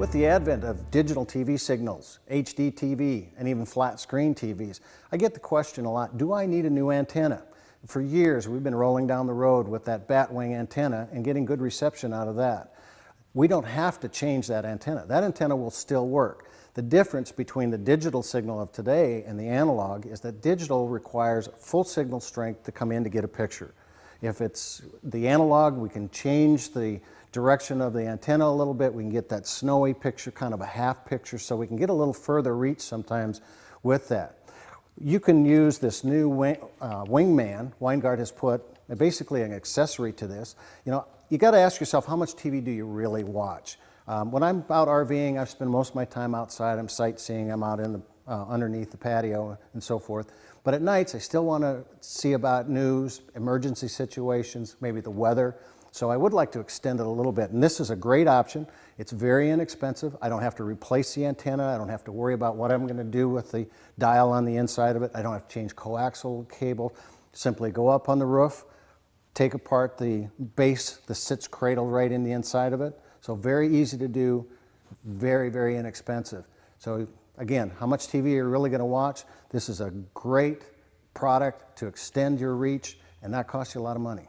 With the advent of digital TV signals, HDTV, and even flat screen TVs, I get the question a lot, do I need a new antenna? For years, we've been rolling down the road with that bat wing antenna and getting good reception out of that. We don't have to change that antenna. That antenna will still work. The difference between the digital signal of today and the analog is that digital requires full signal strength to come in to get a picture. If it's the analog, we can change the direction of the antenna a little bit. We can get that snowy picture, kind of a half picture, so we can get a little further reach sometimes with that. You can use this new Wingman. Weingart has put basically an accessory to this. You know, you got to ask yourself, how much TV do you really watch? When I'm out RVing, I spend most of my time outside. I'm sightseeing. I'm out in the underneath the patio and so forth. But at nights, I still want to see about news, emergency situations, maybe the weather. So I would like to extend it a little bit. And this is a great option. It's very inexpensive. I don't have to replace the antenna. I don't have to worry about what I'm going to do with the dial on the inside of it. I don't have to change coaxial cable. Simply go up on the roof, take apart the base that sits cradled right in the inside of it. So very easy to do, very, very inexpensive. So again, how much TV are you really going to watch? This is a great product to extend your reach and not cost you a lot of money.